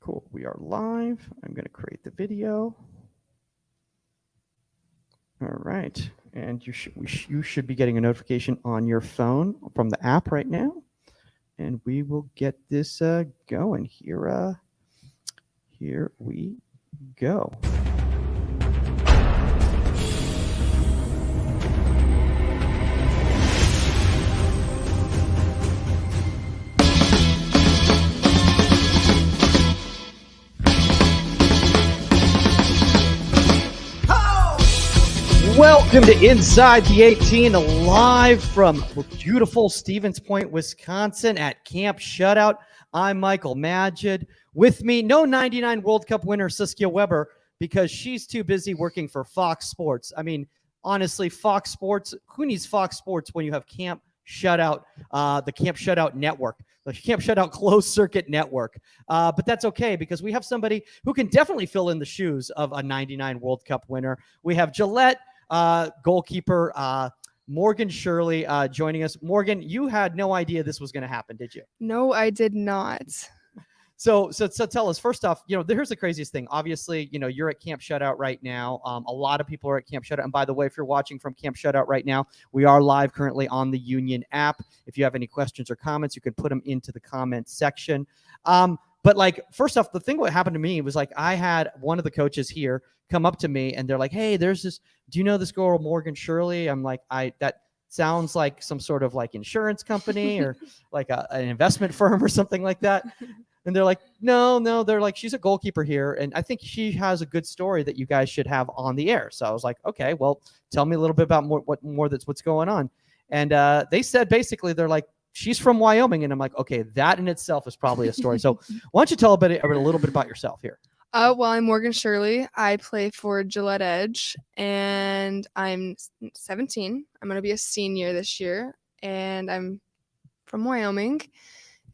Cool. We are live. I'm going to create the video. All right. And you should be getting a notification on your phone from the app right now. And we will get this going. Here we go. Welcome to Inside the 18, live from beautiful Stevens Point, Wisconsin at Camp Shutout. I'm Michael Magid. With me, no 99 World Cup winner Saskia Weber, because she's too busy working for Fox Sports. I mean, honestly, Fox Sports, who needs Fox Sports when you have Camp Shutout, the Camp Shutout network, the Camp Shutout closed circuit network. But that's okay, because we have somebody who can definitely fill in the shoes of a 99 World Cup winner. We have Gillette goalkeeper Morgan Shirley joining us. Morgan, you had no idea this was going to happen, did you? No, I did not. So tell us, first off, here's the craziest thing. Obviously, you're at Camp Shutout right now. A lot of people are at Camp Shutout. And by the way, if you're watching from Camp Shutout right now, we are live currently on the Union app. If you have any questions or comments, you can put them into the comments section. But like, first off, the thing what happened to me was like, I had one of the coaches here come up to me and they're like, hey, there's this, do you know this girl, Morgan Shirley? I'm like, that sounds like some sort of like insurance company or like an investment firm or something like that. And they're like, no, they're like, she's a goalkeeper here. And I think she has a good story that you guys should have on the air. So I was like, okay, well, tell me a little bit about what's going on. And they said, basically, they're like, she's from Wyoming. And I'm like, okay, that in itself is probably a story. So why don't you tell a little bit about yourself here? Well, I'm Morgan Shirley. I play for Gillette Edge, and I'm 17. I'm going to be a senior this year, and I'm from Wyoming,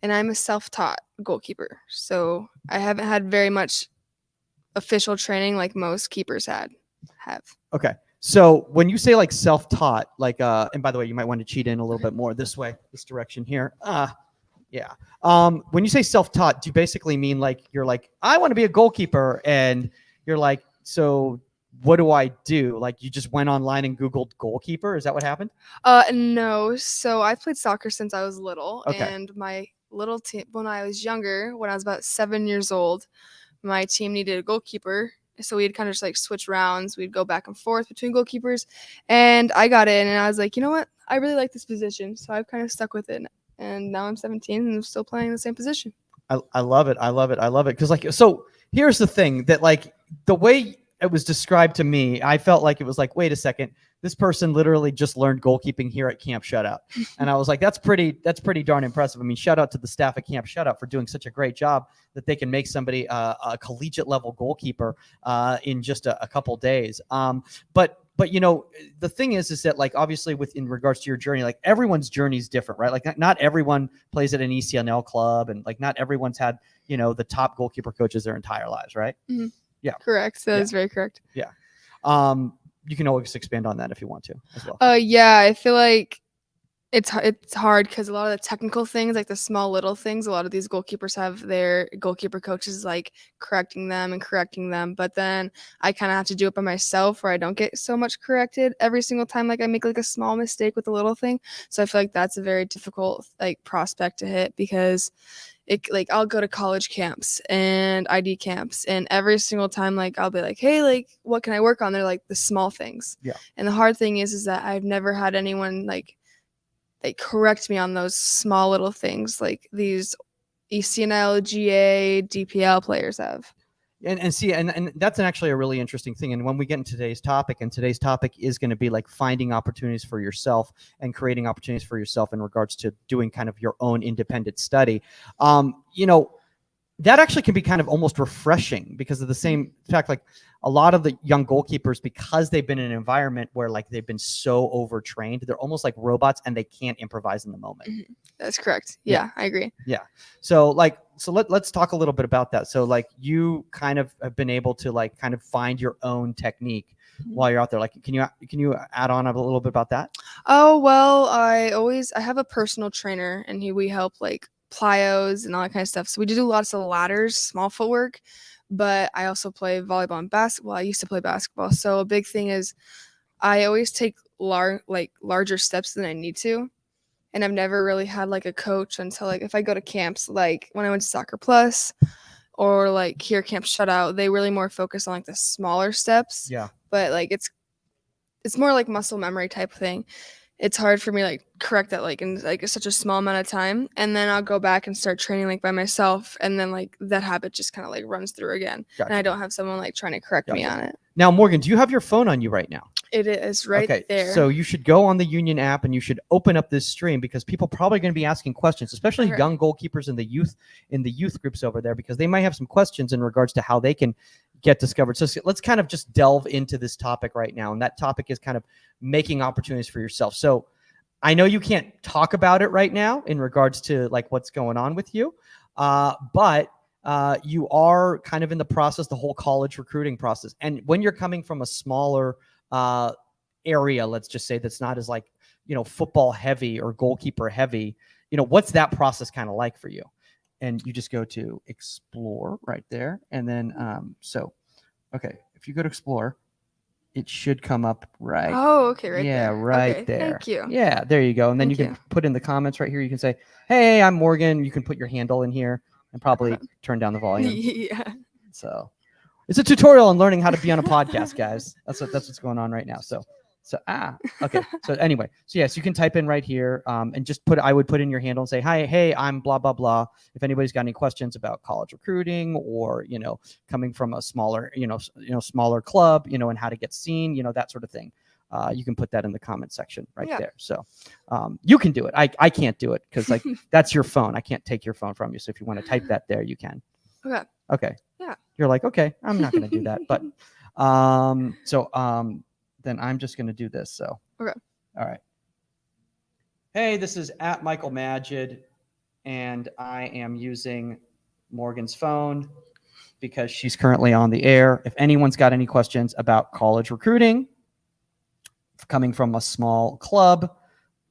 and I'm a self-taught goalkeeper. So I haven't had very much official training like most keepers have. Okay. So when you say like self-taught, like, and by the way, you might want to cheat in a little bit more this way, this direction here. Yeah. When you say self-taught, do you basically mean like, you're like, I want to be a goalkeeper, and you're like, so what do I do? Like, you just went online and Googled goalkeeper? Is that what happened? No. So I played soccer since I was little. Okay. And my little team, when I was younger, when I was about 7 years old, my team needed a goalkeeper. So we'd kind of just like switch rounds. We'd go back and forth between goalkeepers, and I got in, and I was like, you know what? I really like this position. So I've kind of stuck with it. And now I'm 17 and I'm still playing the same position. I love it. I love it. Because like, so here's the thing that like the way it was described to me, I felt like it was like, wait a second, this person literally just learned goalkeeping here at Camp Shutout. And I was like, that's pretty darn impressive. I mean, shout out to the staff at Camp Shutout for doing such a great job that they can make somebody a collegiate level goalkeeper in just a couple days. But the thing is that like, obviously in regards to your journey, like everyone's journey is different, right? Like not everyone plays at an ECNL club, and like not everyone's had, the top goalkeeper coaches their entire lives, right? Mm-hmm. Yeah. Correct. That is very correct. Yeah. You can always expand on that if you want to as well. Yeah, I feel like it's hard because a lot of the technical things, like the small little things, a lot of these goalkeepers have their goalkeeper coaches like correcting them. But then I kind of have to do it by myself, where I don't get so much corrected every single time. Like I make like a small mistake with a little thing. So I feel like that's a very difficult like prospect to hit, because I'll go to college camps and ID camps, and every single time like I'll be like, hey, like what can I work on? They're like the small things. Yeah. And the hard thing is that I've never had anyone like correct me on those small little things like these ECNL, GA, DPL players have. And see, and that's actually a really interesting thing. And when we get into today's topic is going to be like finding opportunities for yourself and creating opportunities for yourself in regards to doing kind of your own independent study. That actually can be kind of almost refreshing, because of the same fact, like a lot of the young goalkeepers, because they've been in an environment where like they've been so overtrained, they're almost like robots and they can't improvise in the moment. Mm-hmm. That's correct. Yeah, I agree. Yeah. So let's talk a little bit about that. So like you kind of have been able to like kind of find your own technique while you're out there. Like, can you add on a little bit about that? Oh, well, I have a personal trainer, and we help like plyos and all that kind of stuff. So we do lots of ladders, small footwork, but I also play volleyball and basketball. I used to play basketball. So a big thing is I always take larger steps than I need to. And I've never really had like a coach until like if I go to camps, like when I went to Soccer Plus or like here Camp Shutout, they really more focus on like the smaller steps. Yeah. But like it's more like muscle memory type thing. It's hard for me like correct that like in like such a small amount of time, and then I'll go back and start training like by myself, and then like that habit just kind of like runs through again. Gotcha. And I don't have someone like trying to correct me on it. Now, Morgan, do you have your phone on you right now? It is right there. So you should go on the Union app and you should open up this stream because people probably going to be asking questions, especially young goalkeepers in the youth groups over there, because they might have some questions in regards to how they can get discovered. So let's kind of just delve into this topic right now. And that topic is kind of making opportunities for yourself. So I know you can't talk about it right now in regards to like what's going on with you, but you are kind of in the process, the whole college recruiting process. And when you're coming from a smaller area, let's just say that's not as like, football heavy or goalkeeper heavy, what's that process kind of like for you? And you just go to explore right there. And then, okay, if you go to explore, it should come up right. Oh, okay, right yeah, there. right Okay, there. thank you. Yeah, there you go. And then Thank you can put in the comments right here. You can say, hey, I'm Morgan. You can put your handle in here and probably turn down the volume. Yeah. So it's a tutorial on learning how to be on a podcast, guys. That's what's going on right now. Okay. So anyway, so yes, you can type in right here and just I would put in your handle and say, hi, hey, I'm blah, blah, blah. If anybody's got any questions about college recruiting or, coming from a smaller, smaller club, and how to get seen, that sort of thing. You can put that in the comment section right there. So you can do it. I can't do it because like that's your phone. I can't take your phone from you. So if you want to type that there, you can. Okay. Yeah. You're like, okay, I'm not going to do that. But then I'm just going to do this. So, okay. All right. Hey, this is at Michael Magid, and I am using Morgan's phone because she's currently on the air. If anyone's got any questions about college recruiting, coming from a small club,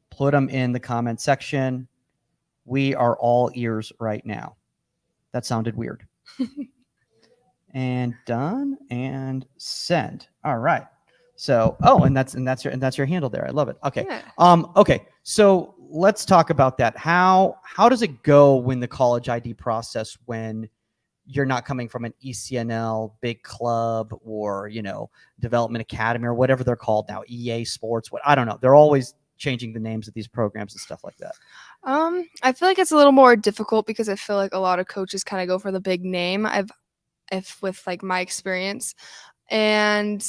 put them in the comment section. We are all ears right now. That sounded weird. And done and send. All right. So, and that's your handle there. I love it. Okay. Yeah. Okay. So let's talk about that. How does it go when the college ID process, when you're not coming from an ECNL big club or, development academy or whatever they're called now, EA Sports, I don't know. They're always changing the names of these programs and stuff like that. I feel like it's a little more difficult because I feel like a lot of coaches kind of go for the big name. With like my experience, and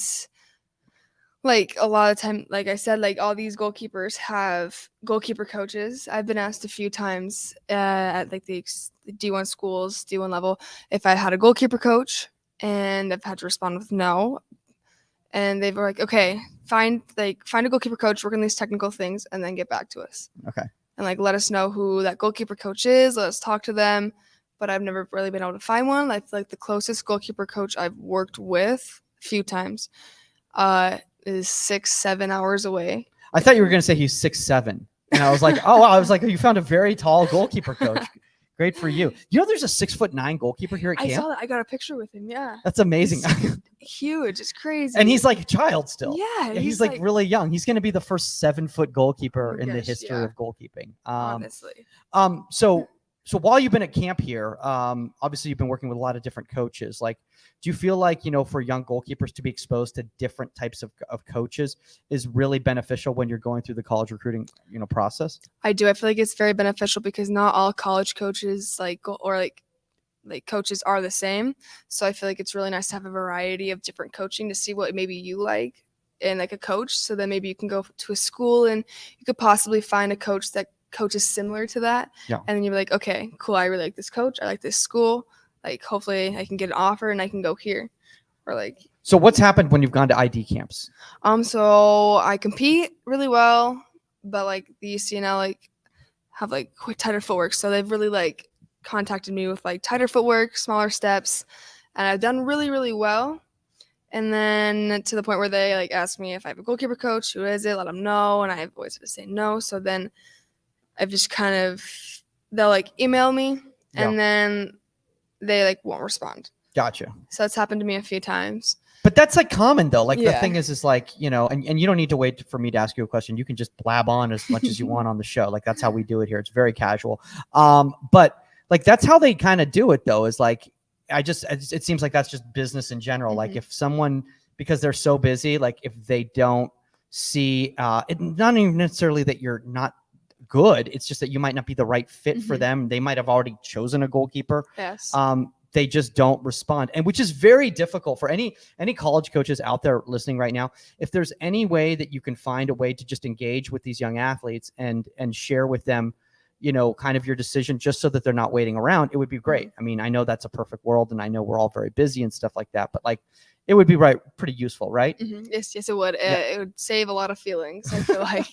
like a lot of time, like I said, like all these goalkeepers have goalkeeper coaches. I've been asked a few times at like the D1 schools, D1 level, if I had a goalkeeper coach, and I've had to respond with no. And they were like, okay, find a goalkeeper coach, work on these technical things, and then get back to us. Okay. And like let us know who that goalkeeper coach is. Let us talk to them. But I've never really been able to find one. I feel like the closest goalkeeper coach I've worked with a few times is 6-7 hours away. I thought you were going to say he's 6'7", and I was like, oh, wow. I was like, you found a very tall goalkeeper coach. Great for you. There's a 6'9" goalkeeper here at camp. I saw that. I got a picture with him. Yeah. That's amazing. Huge. It's crazy. And he's like a child still. Yeah. He's like really young. He's going to be the first 7-foot goalkeeper in the history of goalkeeping. Honestly. So while you've been at camp here, obviously you've been working with a lot of different coaches. Like, do you feel like, for young goalkeepers to be exposed to different types of coaches is really beneficial when you're going through the college recruiting, process? I do. I feel like it's very beneficial because not all college coaches coaches are the same. So I feel like it's really nice to have a variety of different coaching to see what maybe you like in like a coach. So then maybe you can go to a school and you could possibly find a coach that coaches similar to that. Yeah. And then you're like, okay, cool. I really like this coach. I like this school. Like, hopefully I can get an offer and I can go here. Or like. So what's happened when you've gone to ID camps? So I compete really well, but like the ECNL like have like quick tighter footwork. So they've really like contacted me with like tighter footwork, smaller steps, and I've done really, really well. And then to the point where they like ask me if I have a goalkeeper coach, who is it? Let them know, and I've always had to say no. So then I've just kind of they'll like email me Yeah. and then they like won't respond. Gotcha. So it's happened to me a few times. But that's like common though. Like the Yeah. thing is like, you know, and you don't need to wait for me to ask you a question. You can just blab on as much as you want on the show. Like that's how we do it here. It's very casual. But like that's how they kind of do it though, is like it seems like that's just business in general. Like if someone, because they're so busy, like if they don't see it, not even necessarily that you're not good, it's just that you might not be the right fit for them. They might have already chosen a goalkeeper. Yes. They just don't respond, and which is very difficult for any college coaches out there listening right now. If there's any way that you can find a way to just engage with these young athletes and share with them, you know, kind of your decision, just so that they're not waiting around, it would be great. I mean, I know that's a perfect world, and I know we're all very busy and stuff like that, but like it would be pretty useful, right? Yes, it would. Yeah. It would save a lot of feelings, I feel like.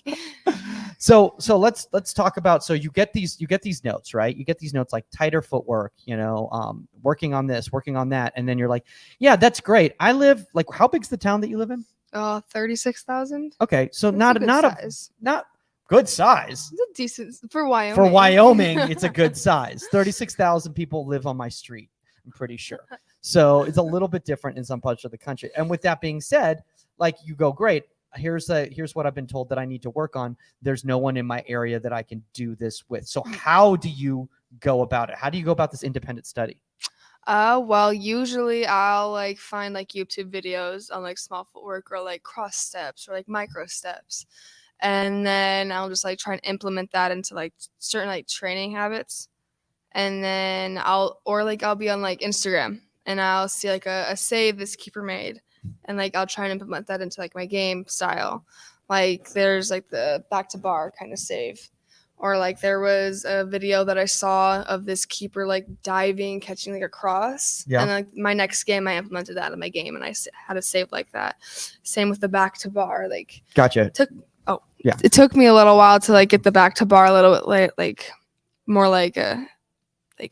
So let's talk about, so you get these notes, right? You get these notes like tighter footwork, you know, working on this, working on that, and then you're like, yeah, that's great. I live, like, how big's the town that you live in? 36,000. Okay, so not good size. It's a decent for Wyoming. For Wyoming, it's a good size. 36,000 people live on my street, I'm pretty sure. So it's a little bit different in some parts of the country. And with that being said, like you go, great. Here's what I've been told that I need to work on. There's no one in my area that I can do this with. So how do you go about it? How do you go about this independent study? Well, usually I'll like find like YouTube videos on like small footwork or like cross steps or like micro steps. And then I'll just like try and implement that into like certain like training habits. And then I'll be on like Instagram and I'll see like a save this keeper made. And like I'll try and implement that into like my game style. Like there's like the back to bar kind of save. Or like there was a video that I saw of this keeper like diving, catching like a cross. Yeah. And like my next game, I implemented that in my game and I had a save like that. Same with the back to bar. Like gotcha. It took me a little while to like get the back to bar a little bit like more like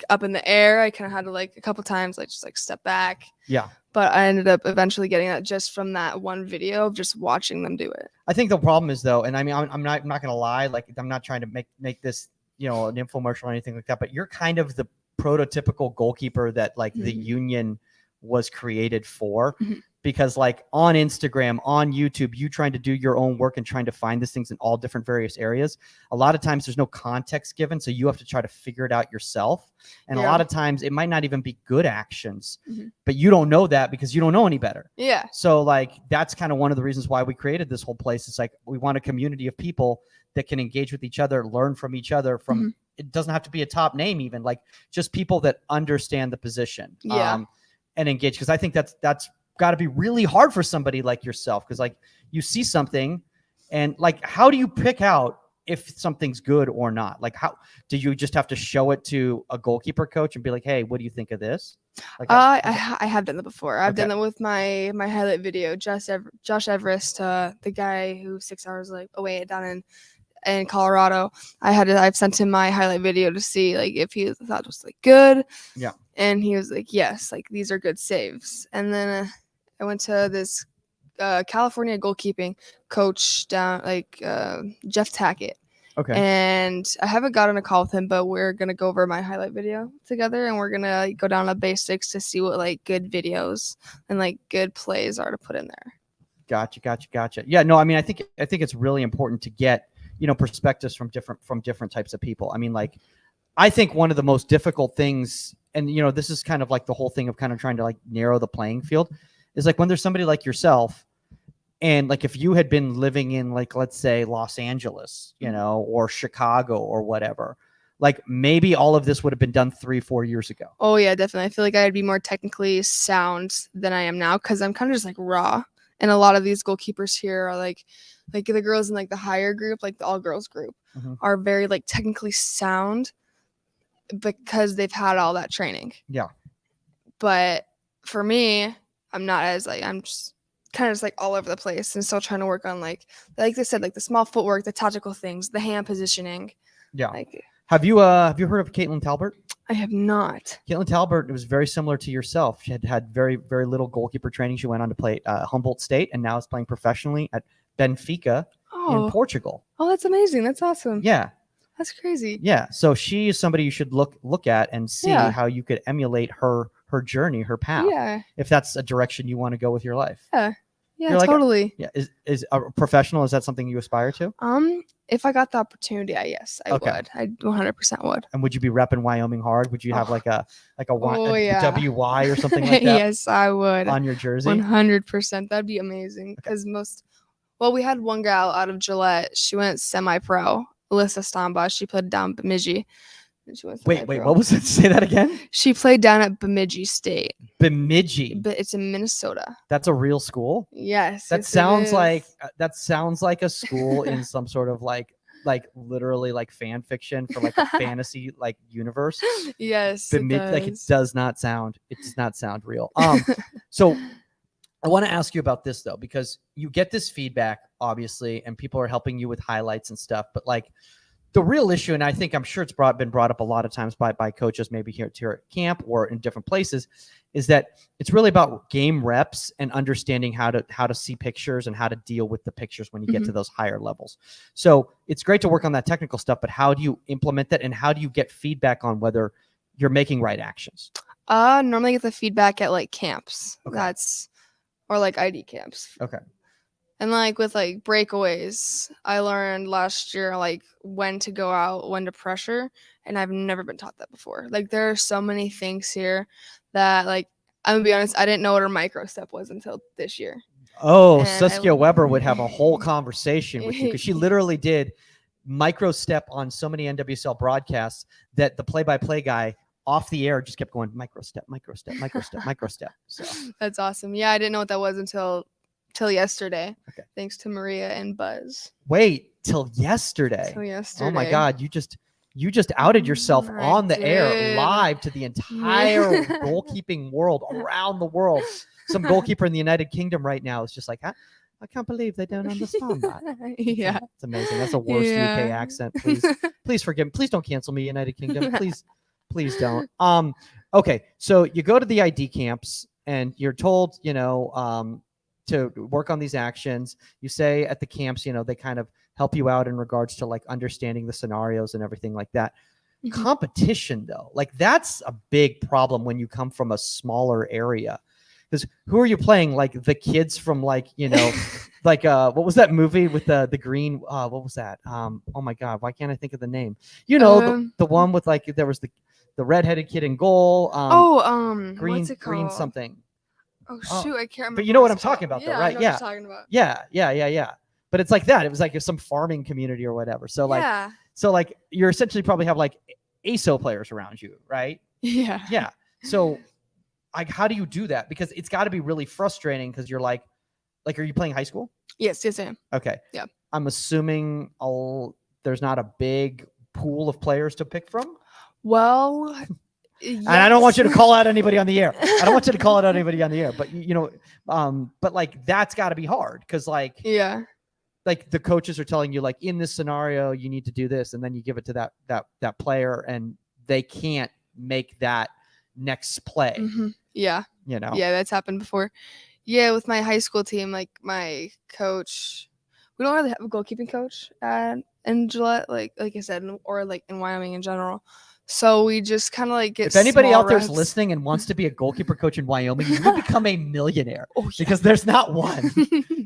up in the air. I kind of had to like a couple times like just like step back. Yeah. But I ended up eventually getting that just from that one video of just watching them do it. I think the problem is though, and I mean, I'm not gonna lie, like I'm not trying to make this, you know, an infomercial or anything like that, but you're kind of the prototypical goalkeeper that like the union was created for. Because like on Instagram, on YouTube, you trying to do your own work and trying to find these things in all different various areas. A lot of times there's no context given. So you have to try to figure it out yourself. And a lot of times it might not even be good actions, but you don't know that because you don't know any better. Yeah. So like, that's kind of one of the reasons why we created this whole place. It's like, we want a community of people that can engage with each other, learn from each other from, it doesn't have to be a top name, even like just people that understand the position and engage. Cause I think that's got to be really hard for somebody like yourself, because like you see something and like how do you pick out if something's good or not? Like how do you just have to show it to a goalkeeper coach and be like, hey, what do you think of this? Like I have done that before. I've done that with my highlight video. Josh Everest, the guy who's 6 hours like away down in Colorado. I've sent him my highlight video to see like if he thought it was like good. Yeah. And he was like, yes, like these are good saves. And then I went to this California goalkeeping coach down like Jeff Tackett. Okay. And I haven't gotten a call with him, but we're gonna go over my highlight video together, and we're gonna like, go down to basics to see what like good videos and like good plays are to put in there. Gotcha. Yeah, no, I mean, I think it's really important to get, you know, perspectives from different types of people. I mean, like, I think one of the most difficult things, and you know, this is kind of like the whole thing of kind of trying to like narrow the playing field, is like when there's somebody like yourself, and like if you had been living in like, let's say Los Angeles, you know, or Chicago or whatever, like maybe all of this would have been done 3-4 years ago. Oh yeah, definitely. I feel like I'd be more technically sound than I am now, because I'm kind of just like raw. And a lot of these goalkeepers here are like the girls in like the higher group, like the all girls group, are very like technically sound because they've had all that training. Yeah. But for me, I'm not as like, I'm just kind of just like all over the place and still trying to work on like I said, like the small footwork, the tactical things, the hand positioning. Yeah. Like, have you heard of Caitlin Talbert? I have not. Caitlin Talbert was very similar to yourself. She had very, very little goalkeeper training. She went on to play Humboldt State and now is playing professionally at Benfica in Portugal. Oh, that's amazing. That's awesome. Yeah. That's crazy. Yeah. So she is somebody you should look at and see Yeah. how you could emulate her journey, her path, Yeah. if that's a direction you want to go with your life. Yeah. Yeah, You're like, totally. yeah. Is a professional? Is that something you aspire to? If I got the opportunity, yes, I Okay. would. I 100% would. And would you be repping Wyoming hard? Would you have like a Oh, a yeah. WY or something like that Yes, I would. on your jersey? 100%. That'd be amazing. Because we had one gal out of Gillette. She went semi-pro. Alyssa Stamba. She played down Bemidji. And she went Wait, semi-pro. what was it? Say that again. She played down at Bemidji State. Bemidji. But it's in Minnesota. That's a real school? Yes. That yes, it sounds is. like a school in some sort of like literally like fan fiction for like a fantasy like universe. Yes. Like it does not sound real. So I want to ask you about this though, because you get this feedback obviously, and people are helping you with highlights and stuff, but like the real issue, and I'm sure it's been brought up a lot of times by coaches, maybe here at camp or in different places, is that it's really about game reps and understanding how to see pictures and how to deal with the pictures when you get to those higher levels. So it's great to work on that technical stuff, but how do you implement that, and how do you get feedback on whether you're making right actions? Normally get the feedback at like camps. Okay. Or like ID camps. Okay. And like with like breakaways, I learned last year like when to go out, when to pressure, and I've never been taught that before. Like there are so many things here that like I'm gonna be honest, I didn't know what a micro step was until this year. Oh, And Saskia Weber would have a whole conversation with you, because she literally did micro step on so many NWSL broadcasts that the play-by-play guy off the air just kept going micro step, micro step, micro step, micro step. So that's awesome. Yeah, I didn't know what that was until yesterday. Okay. Thanks to Maria and Buzz. Wait, till yesterday. Oh my God, you just outed yourself on the air live to the entire goalkeeping world around the world. Some goalkeeper in the United Kingdom right now is just like, I can't believe they don't understand that. Yeah. It's amazing. That's a worse UK accent. Please forgive me. Please don't cancel me, United Kingdom. Please don't. Okay, so you go to the ID camps and you're told, to work on these actions. You say at the camps, they kind of help you out in regards to like understanding the scenarios and everything like that. Competition though, like that's a big problem when you come from a smaller area. Because who are you playing? Like the kids from like, like what was that movie with the green? What was that? Oh my God, why can't I think of the name? The one with like there was the redheaded kid in goal. Green, what's it called? Green something. Oh shoot, I can't remember. But you know what I'm talking about, though, right? I know what you're talking about. Yeah. But it's like that. It was like some farming community or whatever. So like, you're essentially probably have like ASO players around you, right? Yeah. Yeah. So like, how do you do that? Because it's got to be really frustrating because you're like, are you playing high school? Yes, I am. Okay. Yeah. I'm assuming there's not a big pool of players to pick from. Well, yes. And I don't want you to call out anybody on the air. But like that's got to be hard because like the coaches are telling you like in this scenario you need to do this, and then you give it to that player and they can't make that next play. Yeah, that's happened before. Yeah, with my high school team, like my coach, we don't really have a goalkeeping coach in Gillette, like I said, or like in Wyoming in general. So we just kind of like get. If anybody out reps. there's listening and wants to be a goalkeeper coach in Wyoming, you will become a millionaire because there's not one.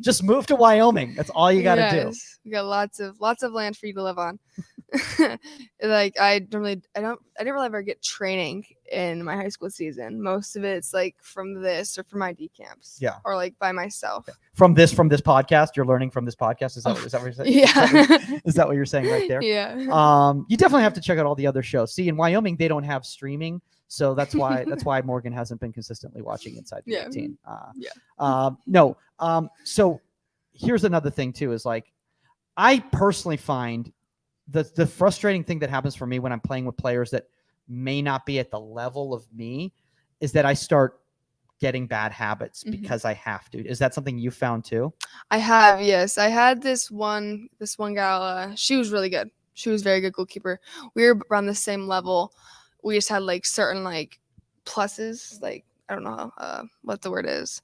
Just move to Wyoming. That's all you got to do. We got lots of land for you to live on. Like I didn't really ever get training in my high school season. Most of it's like from this or from ID camps. Yeah. Or like by myself. From this podcast, you're learning from this podcast. Is that what you're saying? Yeah. Is that what you're saying right there? Yeah. You definitely have to check out all the other shows. See, in Wyoming, they don't have streaming. So that's why Morgan hasn't been consistently watching Inside the 18. So here's another thing too, is like, I personally find the frustrating thing that happens for me when I'm playing with players that may not be at the level of me is that I start getting bad habits because I have to. Is that something you found too? I have, yes. I had this one gal, she was really good. She was a very good goalkeeper. We were around the same level. We just had like certain like pluses, like I don't know what the word is.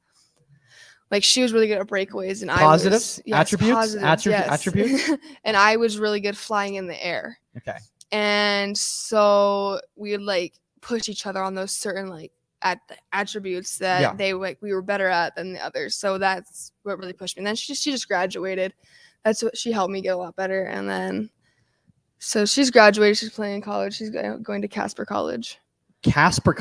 Like she was really good at breakaways, and Positives? I was yes, Attributes? positives, yes. Attributes? And I was really good flying in the air. Okay. And so we would like push each other on those certain like attributes that we were better at than the others. So that's what really pushed me. And then she just graduated. That's what she helped me get a lot better. And then so she's graduated. She's playing in college. She's going to Casper College.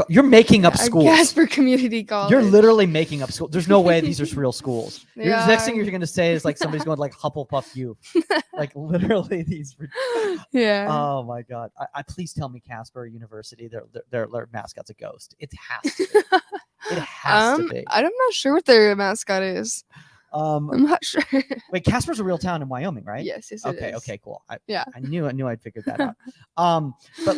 You're making up schools. Casper Community College. You're literally making up schools. There's no way these are real schools. The next thing you're going to say is like somebody's going to like Hufflepuff U. Like literally these. Yeah. Oh my God. I please tell me Casper University, their mascot's a ghost. It has to be. It has to be. I'm not sure what their mascot is. I'm not sure. Wait, Casper's a real town in Wyoming, right? Yes, it is. Okay, cool. I knew I'd figured that out. But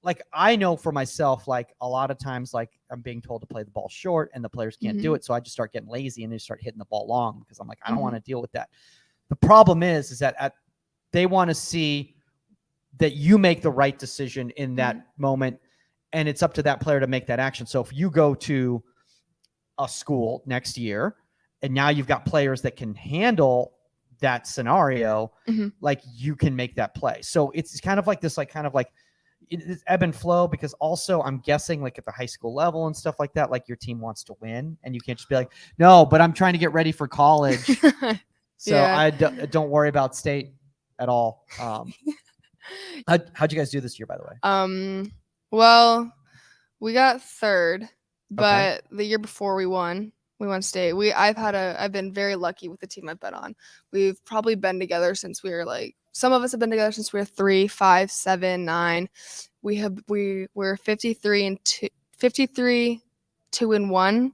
like I know for myself, like a lot of times, like I'm being told to play the ball short and the players can't do it. So I just start getting lazy and they start hitting the ball long because I'm like, I don't want to deal with that. The problem is that they want to see that you make the right decision in that moment. And it's up to that player to make that action. So if you go to a school next year and now you've got players that can handle that scenario, like you can make that play. So it's kind of like this, it's ebb and flow, because also I'm guessing like at the high school level and stuff like that, like your team wants to win and you can't just be like, no, but I'm trying to get ready for college. So I don't worry about state at all. How'd you guys do this year, by the way? Well, we got third, but the year before we won state. I've been very lucky with the team I've been on. We've probably been together since we were like, some of us have been together since we were 3, 5, 7, 9. We're 53 2-1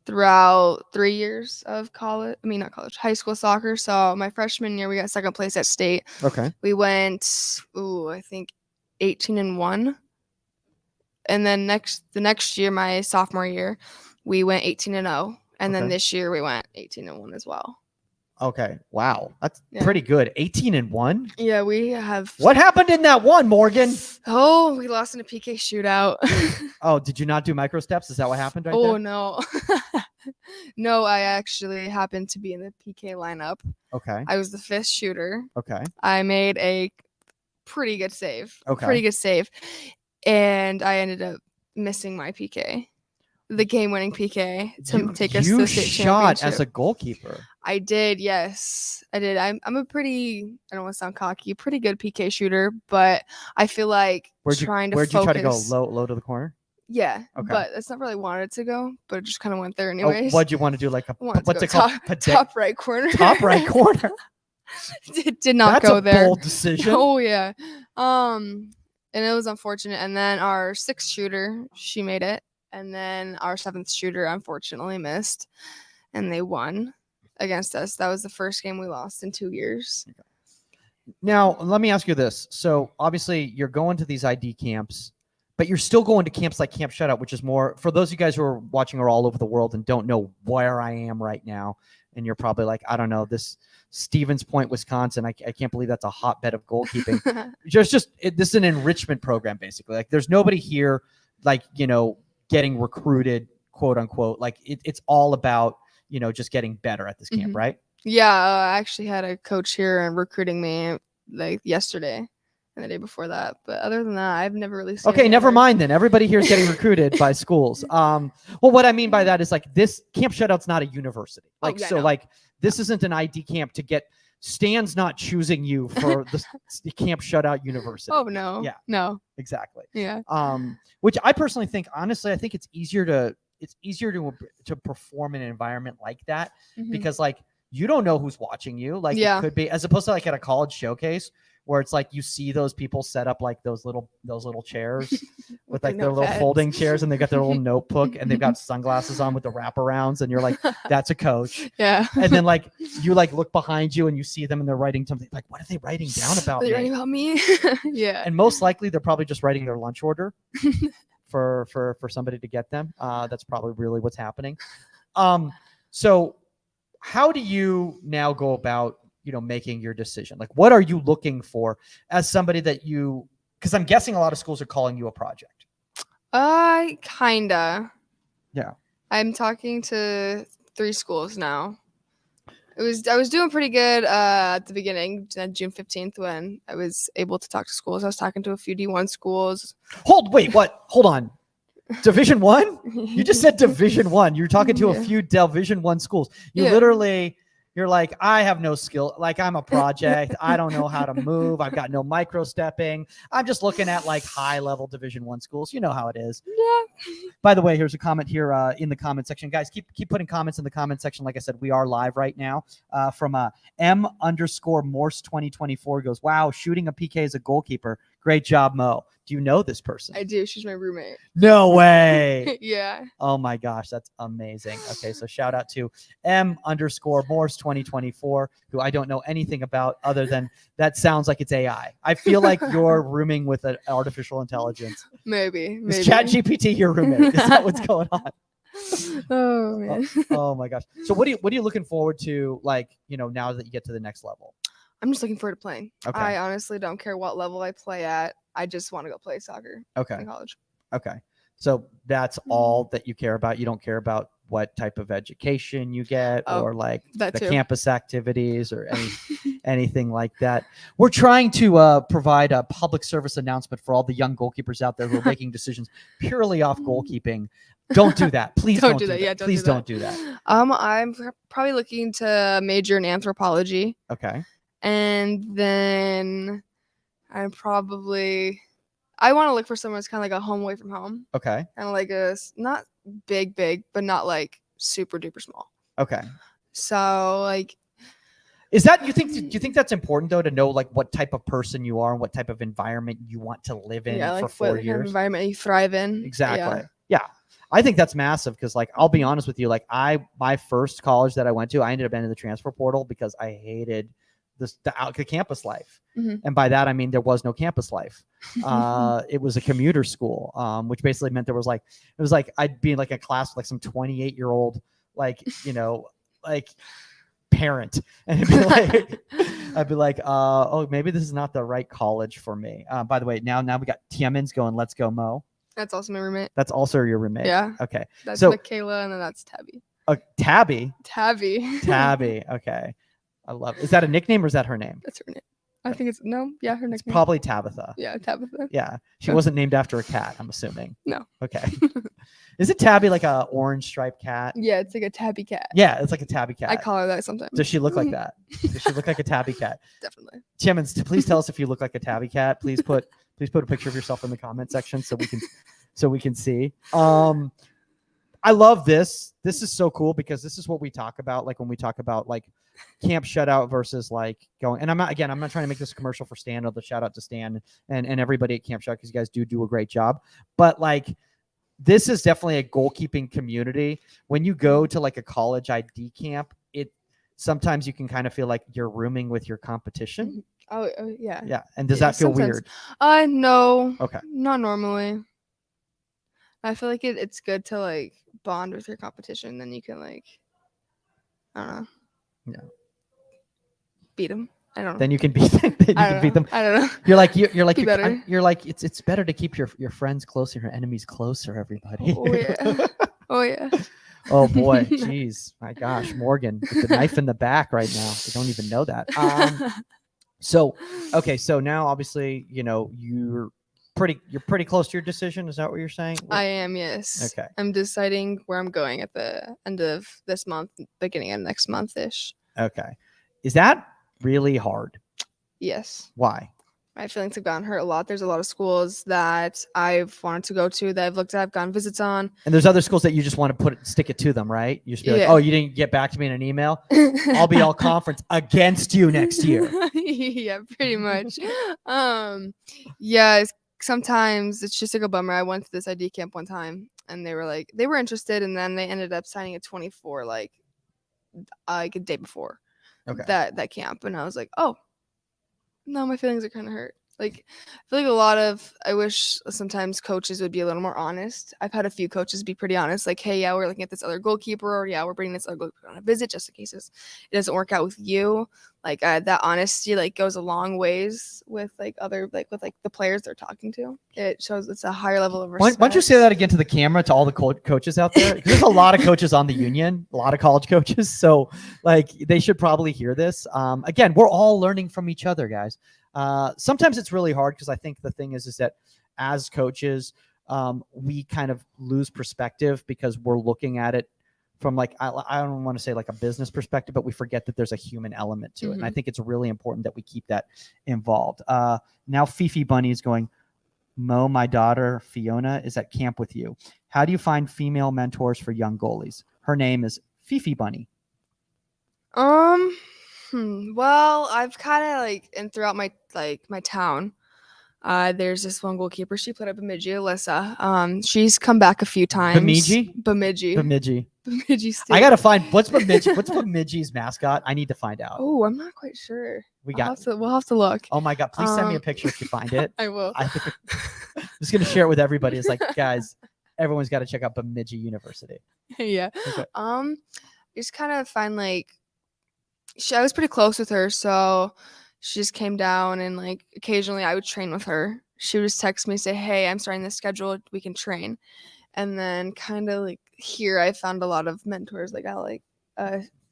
throughout 3 years of high school soccer. So my freshman year, we got second place at state. Okay. We went, I think 18-1. And then the next year, my sophomore year, we went 18-0. And then this year we went 18-1 as well. Okay. Wow. That's pretty good. 18-1? Yeah, we have. What happened in that one, Morgan? Oh, we lost in a PK shootout. Oh, did you not do micro steps? Is that what happened right there? Oh, no. No, I actually happened to be in the PK lineup. Okay. I was the 5th shooter. Okay. I made a pretty good save. Okay. Pretty good save. And I ended up missing my PK. The game-winning PK to take us to the state championship. You shot as a goalkeeper. I did, yes. I did. I'm a pretty, I don't want to sound cocky, pretty good PK shooter, but I feel like where'd you try to go? Low to the corner? Yeah. Okay. But that's not really wanted to go, but it just kind of went there anyways. What'd you want to do? Like what's it called? Top right corner. Top right corner. Did not go there. That's a bold decision. Oh yeah. And it was unfortunate. And then our 6th shooter, she made it. And then our 7th shooter, unfortunately, missed. And they won against us. That was the first game we lost in 2 years. Now, let me ask you this. So, obviously, you're going to these ID camps, but you're still going to camps like Camp Shutout, which is more, for those of you guys who are watching are all over the world and don't know where I am right now, and you're probably like, I don't know, this Stevens Point, Wisconsin, I can't believe that's a hotbed of goalkeeping. This is an enrichment program, basically. Like, there's nobody here, like, getting recruited, quote unquote. Like it's all about, just getting better at this camp, right? Yeah. I actually had a coach here and recruiting me like yesterday and the day before that. But other than that, I've never really seen Okay, never mind then. Everybody here is getting recruited by schools. Well, what I mean by that is like this Camp Shutout's not a university. Like, this isn't an ID camp to get Stan's not choosing you for the Camp Shutout University. Oh no. Yeah. No. Exactly. Yeah. Which I personally think, honestly, I think it's easier to perform in an environment like that because like you don't know who's watching you. Like it could be, as opposed to like at a college showcase where it's like you see those people set up like those little chairs with like their little folding chairs, and they got their little notebook and they've got sunglasses on with the wraparounds, and you're like, that's a coach. Yeah. And then like you like look behind you and you see them and they're writing something like, what are they writing down about me? They're writing about me. Yeah. And most likely they're probably just writing their lunch order for somebody to get them. That's probably really what's happening. So how do you now go about making your decision? Like, what are you looking for as somebody because I'm guessing a lot of schools are calling you a project. Kinda. Yeah. I'm talking to 3 schools now. I was doing pretty good at the beginning, June 15th, when I was able to talk to schools. I was talking to a few D1 schools. Wait, what? Hold on. Division 1? You just said Division 1. You're talking to a few Division 1 schools. You're like, I have no skill. Like, I'm a project. I don't know how to move. I've got no micro stepping. I'm just looking at like high level Division 1 schools. You know how it is. Yeah. By the way, here's a comment here in the comment section. Guys, keep putting comments in the comment section. Like I said, we are live right now from M_Morse 2024 goes, wow, shooting a PK as a goalkeeper. Great job, Mo. Do you know this person? I do. She's my roommate. No way. Yeah. Oh my gosh, that's amazing. Okay, so shout out to M_Morse 2024, who I don't know anything about other than that sounds like it's AI. I feel like you're rooming with an artificial intelligence. Maybe. Is ChatGPT your roommate? Is that what's going on? Oh man. Oh my gosh. So what are you looking forward to, like, now that you get to the next level? I'm just looking forward to playing. Okay. I honestly don't care what level I play at. I just want to go play soccer in college. Okay. So that's all that you care about. You don't care about what type of education you get or like the campus activities or anything like that. We're trying to provide a public service announcement for all the young goalkeepers out there who are making decisions purely off goalkeeping. Don't do that. Please don't do that. Yeah, please don't do that. I'm probably looking to major in anthropology. Okay. And then I want to look for someone that's kind of like a home away from home. Okay. Kind of like not big, but not like super duper small. Okay. So like, do you think that's important though, to know like what type of person you are and what type of environment you want to live in for 4 years? Kind of environment you thrive in. Exactly. Yeah. I think that's massive because, like, I'll be honest with you, like my first college that I went to, I ended up in the transfer portal because I hated the campus life. Mm-hmm. And by that, I mean, there was no campus life. It was a commuter school, which basically meant it was like, I'd be in like a class with like some 28-year-old, like, like parent. And I'd be like, oh, maybe this is not the right college for me. By the way, now we got Tiemmins going, let's go, Mo. That's also my roommate. That's also your roommate. Yeah. Okay. That's Michaela, and then that's Tabby. Tabby? Tabby. Okay. I love it. Is that a nickname or is that her name? That's her name. I think her nickname. It's probably Tabitha. Yeah, Tabitha. Yeah. She wasn't named after a cat, I'm assuming. No. Okay. Is it Tabby like a orange striped cat? Yeah, it's like a tabby cat. Yeah, it's like a tabby cat. I call her that sometimes. Does she look like that? Does she look like a tabby cat? Definitely. Tiemmins, please tell us if you look like a tabby cat. Please put a picture of yourself in the comment section so we can see. I love this. This is so cool because this is what we talk about, like when we talk about like camp shutout versus like going. And I'm not trying to make this a commercial for Stan, or the shout out to Stan and everybody at Camp Shutout, because you guys do a great job. But like, this is definitely a goalkeeping community. When you go to like a college ID camp, sometimes you can kind of feel like you're rooming with your competition. Oh yeah. Yeah. And does that feel weird? No. Okay. Not normally. I feel like it's good to like bond with your competition. Then you can like, I don't know. Yeah. Beat them. I don't know. Then you can beat them. I don't know. You're like it's better to keep your friends closer, your enemies closer. Everybody. Oh yeah. Oh yeah. Oh boy, jeez, my gosh, Morgan with the knife in the back right now. I don't even know that. So now obviously you're pretty close to your decision. Is that what you're saying? I am, yes. Okay. I'm deciding where I'm going at the end of this month, beginning of next month-ish. Okay. Is that really hard? Yes. Why? My feelings have gotten hurt a lot. There's a lot of schools that I've wanted to go to, that I've looked at, I've gone visits on. And there's other schools that you just want to stick it to them, right? You just be like, oh, you didn't get back to me in an email? I'll be all conference against you next year. Yeah, pretty much. Yeah, sometimes it's just like a bummer. I went to this ID camp one time and they were interested, and then they ended up signing a 24 like a day before that camp, and I was like, oh no, my feelings are kind of hurt. Like, I feel like a lot of, I wish sometimes coaches would be a little more honest. I've had a few coaches be pretty honest, like, hey, yeah, we're looking at this other goalkeeper, or yeah, we're bringing this other goalkeeper on a visit just in case it doesn't work out with you. Like, that honesty, like, goes a long ways with, like, the players they're talking to. It shows it's a higher level of respect. Why don't you say that again to the camera, to all the coaches out there? 'Cause there's a lot of coaches on the union, a lot of college coaches. So, like, they should probably hear this. Again, we're all learning from each other, guys. Sometimes it's really hard because I think the thing is that as coaches, we kind of lose perspective because we're looking at it from like, I don't want to say like a business perspective, but we forget that there's a human element to it. And I think it's really important that we keep that involved. Now Fifi Bunny is going, Mo, my daughter Fiona is at camp with you. How do you find female mentors for young goalies? Her name is Fifi Bunny. Well, I've kind of like, and throughout my town, there's this one goalkeeper. She played at Bemidji, Alyssa. She's come back a few times. Bemidji. I gotta find what's Bemidji's mascot. I need to find out. Oh, I'm not quite sure. We'll have to look. Oh my God! Please send me a picture if you find it. I will. I'm just gonna share it with everybody. It's like, guys, everyone's got to check out Bemidji University. Yeah. Okay. Just kind of find like, I was pretty close with her, so she just came down and like occasionally I would train with her. She would just text me, say, hey, I'm starting this schedule, we can train. And then kind of like here I found a lot of mentors. Like I like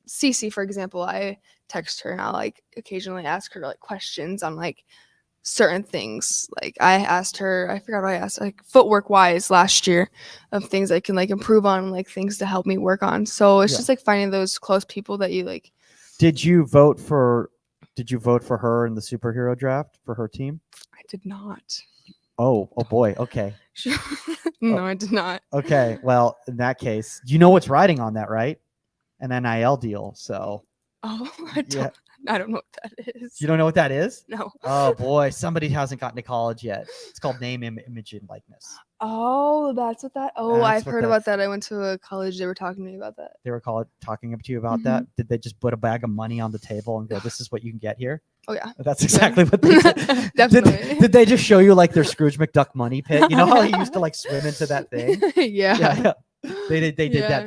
Cece, for example, I text her and I'll like occasionally ask her like questions on like certain things. Like I asked her, I forgot what I asked, like footwork wise last year, of things I can like improve on, like things to help me work on. So it's just like finding those close people that you like. Did you vote for her in the superhero draft for her team? I did not. Oh boy. Okay. No, I did not. Okay. Well, in that case, you know what's riding on that, right? An NIL deal. So. Oh, I don't know what that is. You don't know what that is? No. Oh boy, somebody hasn't gotten to college yet. It's called name, image, and likeness. Oh, that's what that. Oh, I've heard about that. I went to a college. They were talking to me about that. They were talking to you about that. Did they just put a bag of money on the table and go, "This is what you can get here"? Oh yeah. That's exactly what they did. Definitely. Did they just show you like their Scrooge McDuck money pit? You know how he used to like swim into that thing? Yeah. They did that.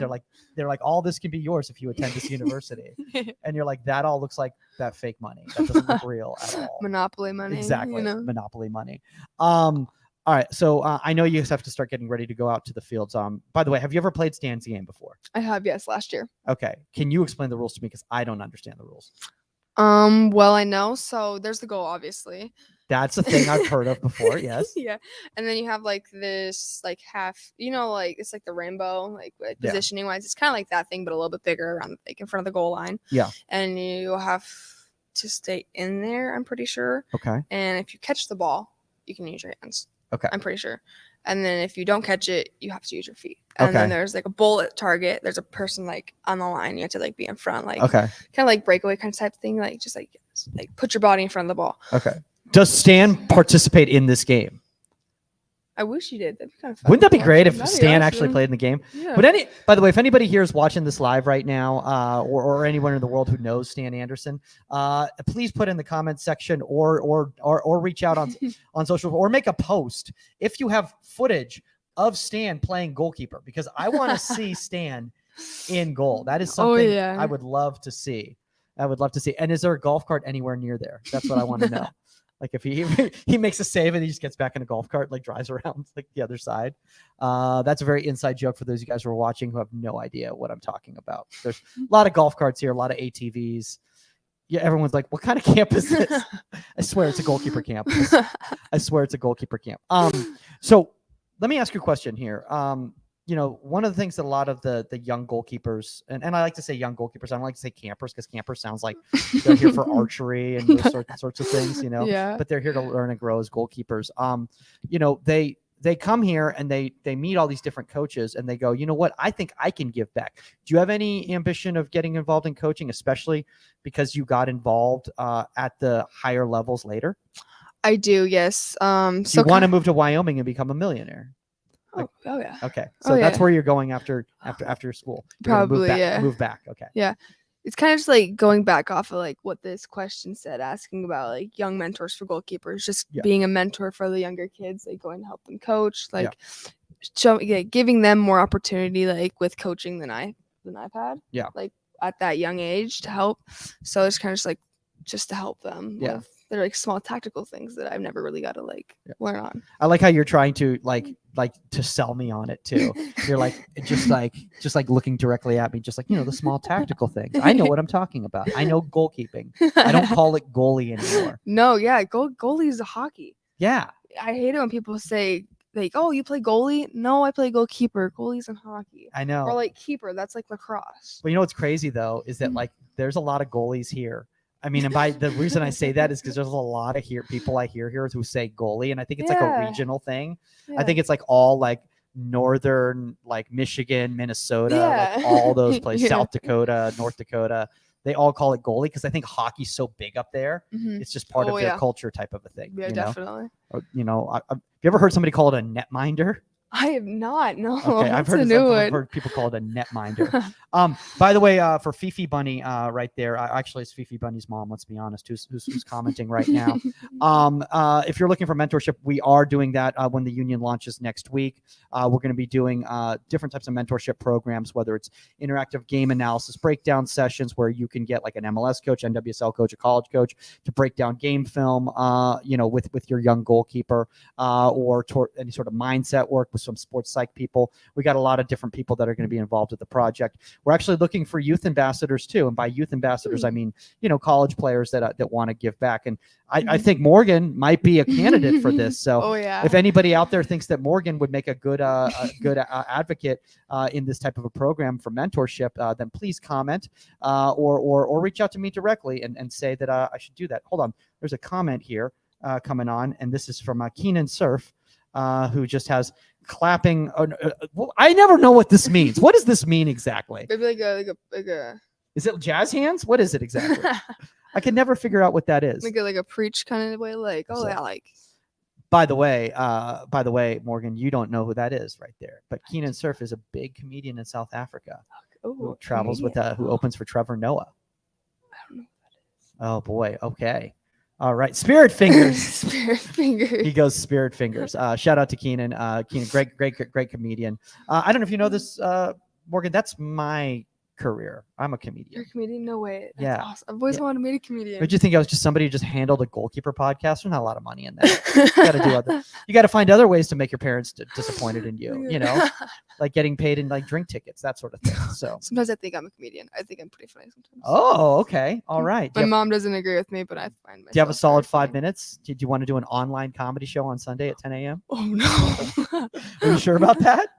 They're like, all this can be yours if you attend this university. And you're like, that all looks like that fake money. That doesn't look real at all. Monopoly money. Exactly. You know? Monopoly money. All right. So I know you have to start getting ready to go out to the fields. By the way, have you ever played Stan's game before? I have, yes, last year. Okay. Can you explain the rules to me? Because I don't understand the rules. Well, I know. So there's the goal, obviously. That's a thing I've heard of before. Yes. Yeah. And then you have like this, like half, you know, like it's like the rainbow, like positioning wise. It's kind of like that thing, but a little bit bigger around, like in front of the goal line. Yeah. And you have to stay in there, I'm pretty sure. Okay. And if you catch the ball, you can use your hands. Okay. I'm pretty sure. And then if you don't catch it, you have to use your feet. And then there's like a bullet target. There's a person like on the line. You have to like be in front, like kind of like breakaway kind of type thing. Like just like put your body in front of the ball. Okay. Does Stan participate in this game? I wish he did. That'd be kind of fun. Wouldn't that be great if Stan actually played in the game? Yeah. By the way, if anybody here is watching this live right now, or anyone in the world who knows Stan Anderson, please put in the comments section or reach out on social, or make a post if you have footage of Stan playing goalkeeper, because I want to see Stan in goal. That is something I would love to see. And is there a golf cart anywhere near there? That's what I want to know. Like if he makes a save and he just gets back in a golf cart, like drives around like the other side. That's a very inside joke for those of you guys who are watching who have no idea what I'm talking about. There's a lot of golf carts here, a lot of ATVs. Yeah, everyone's like, what kind of camp is this? I swear it's a goalkeeper camp. I swear it's a goalkeeper camp. So let me ask you a question here. You know, one of the things that a lot of the young goalkeepers, and I like to say young goalkeepers, I don't like to say campers, because campers sounds like they're here for archery and those sorts of things, you know, but they're here to learn and grow as goalkeepers. You know, they come here and they meet all these different coaches and they go, you know what, I think I can give back. Do you have any ambition of getting involved in coaching, especially because you got involved at the higher levels later? I do, yes. So you want to move to Wyoming and become a millionaire? Like, yeah. Okay. So that's where you're going after school. You're probably, move back. Okay. Yeah. it's kind of just like going back off of like what this question said, asking about like young mentors for goalkeepers, just being a mentor for the younger kids, like going to help them coach, like giving them more opportunity, like with coaching than I've had. Yeah. Like at that young age to help. So it's kind of just to help them with their like small tactical things that I've never really got to like learn on. I like how you're trying to like to sell me on it too. You're like just like looking directly at me, just like, the small tactical things. I know what I'm talking about. I know goalkeeping. I don't call it goalie anymore. No, yeah, goalie is a hockey. Yeah. I hate it when people say like, "Oh, you play goalie?" No, I play goalkeeper. Goalie's in hockey. I know. Or like keeper, that's like lacrosse. But you know what's crazy though is that like there's a lot of goalies here. I mean, and by the reason I say that is because there's a lot of people I hear here who say goalie, and I think it's like a regional thing. I think it's like all like northern, like Michigan, Minnesota, like all those places, South Dakota, North Dakota. They all call it goalie because I think hockey's so big up there. It's just part of their culture type of a thing. Yeah, definitely. Have you ever heard somebody call it a netminder? I have not. No. Okay, I've heard people call it a netminder. By the way, for Fifi Bunny, right there, actually it's Fifi Bunny's mom. Let's be honest, who's commenting right now. If you're looking for mentorship, we are doing that when the union launches next week. We're going to be doing different types of mentorship programs, whether it's interactive game analysis breakdown sessions where you can get like an MLS coach, NWSL coach, a college coach to break down game film, with your young goalkeeper, or any sort of mindset work with some sports psych people. We got a lot of different people that are going to be involved with the project. We're actually looking for youth ambassadors too. And by youth ambassadors, I mean, college players that want to give back. And I think Morgan might be a candidate for this. So if anybody out there thinks that Morgan would make a good advocate in this type of a program for mentorship, then please comment or reach out to me directly and say that I should do that. Hold on. There's a comment here coming on, and this is from Keenan Surf, who just has clapping. I never know what this means. What does this mean exactly? Maybe like a. Is it jazz hands? What is it exactly? I can never figure out what that is. Like a preach kind of way, like By the way, Morgan, you don't know who that is right there, but Keenan Surf is a big comedian in South Africa who travels with who opens for Trevor Noah. I don't know who that is. Oh boy. Okay. All right. Spirit fingers. Spirit fingers. He goes spirit fingers. Shout out to Keenan. Keenan, great comedian. I don't know if you know this, Morgan. That's my career. I'm a comedian. You're a comedian? No way. That's awesome. I've always wanted to meet a comedian. Would you think I was just somebody who just handled a goalkeeper podcast? There's not a lot of money in that. You got to find other ways to make your parents disappointed in you. Like getting paid in like drink tickets, that sort of thing. So sometimes I think I'm a comedian. I think I'm pretty funny sometimes. Oh, okay. All right. My mom doesn't agree with me, but I find myself. Do you have a solid 5 minutes? Do you want to do an online comedy show on Sunday at 10 a.m.? Oh no. Are you sure about that?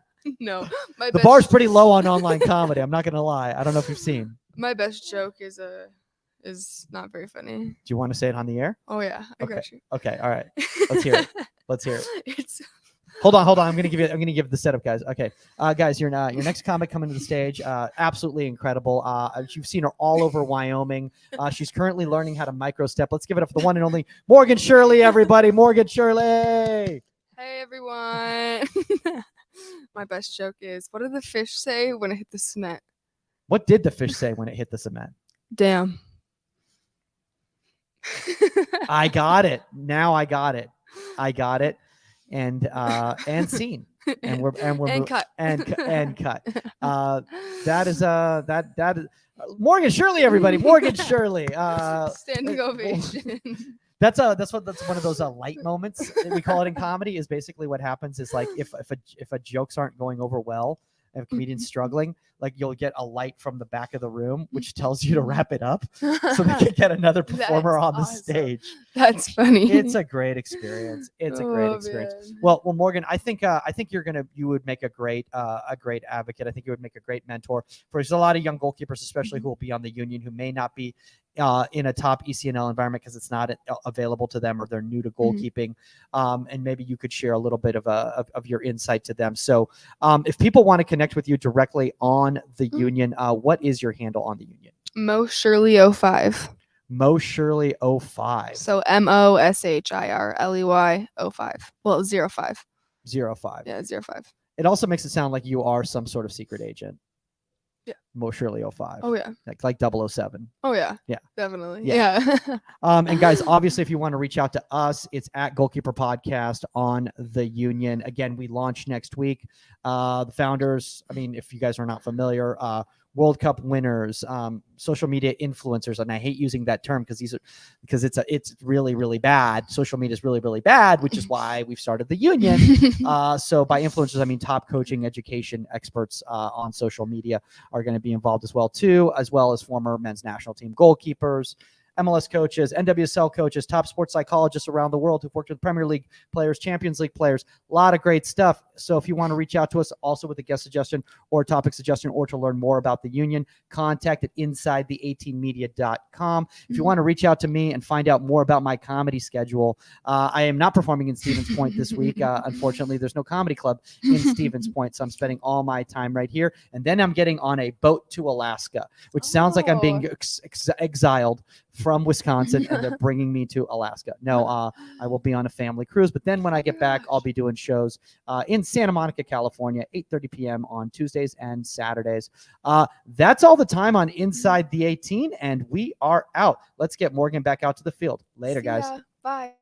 No. The bar's pretty low on online comedy. I'm not gonna lie. I don't know if you've seen. My best joke is not very funny. Do you want to say it on the air? Oh yeah, I got you. Okay, all right. Let's hear it. Hold on. I'm gonna give the setup, guys. Okay, guys, your next comic coming to the stage. Absolutely incredible. You've seen her all over Wyoming. She's currently learning how to micro step. Let's give it up for the one and only Morgan Shirley, everybody. Morgan Shirley. Hey everyone. My best joke is, what did the fish say when it hit the cement? What did the fish say when it hit the cement? Damn. I got it. Now I got it. And scene. And we're and cut. And cut. That is Morgan Shirley, everybody. Morgan Shirley. Standing ovation. That's one of those light moments that we call it in comedy. Is basically what happens is like if jokes aren't going over well, and a comedian's struggling, like you'll get a light from the back of the room, which tells you to wrap it up, so they can get another performer on the stage. That's funny. It's a great experience. Man. Well, Morgan, I think you would make a great advocate. I think you would make a great mentor for there's a lot of young goalkeepers, especially who will be on the union, who may not be in a top ECNL environment because it's not available to them, or they're new to goalkeeping. And maybe you could share a little bit of your insight to them. So if people want to connect with you directly on the union, what is your handle on the union? Mo Shirley 05. Mo Shirley 05. So MOSHIRLEY 05. Well, 05. 05. Yeah, 05. It also makes it sound like you are some sort of secret agent. Yeah. most surely 05. Oh yeah. Like 007. Oh yeah. Yeah. Definitely. Yeah. Yeah. And guys, obviously, if you want to reach out to us, it's at Goalkeeper Podcast on the Union. Again, we launch next week. The founders, I mean, if you guys are not familiar, World Cup winners, social media influencers, and I hate using that term because it's really, really bad. Social media is really, really bad, which is why we've started the Union. So by influencers, I mean top coaching, education experts on social media are going to be involved as well as former men's national team goalkeepers, MLS coaches, NWSL coaches, top sports psychologists around the world who've worked with Premier League players, Champions League players, a lot of great stuff. So if you want to reach out to us also with a guest suggestion or topic suggestion or to learn more about the Union, contact at insidethe18media.com. If you want to reach out to me and find out more about my comedy schedule, I am not performing in Stevens Point this week. Unfortunately, there's no comedy club in Stevens Point, so I'm spending all my time right here. And then I'm getting on a boat to Alaska, which sounds like I'm being exiled from Wisconsin and they're bringing me to Alaska. No, I will be on a family cruise, but then when I get back, I'll be doing shows in Santa Monica, California, 8:30 p.m. on Tuesdays and Saturdays. That's all the time on Inside the 18, and we are out. Let's get Morgan back out to the field. Later, guys. Bye.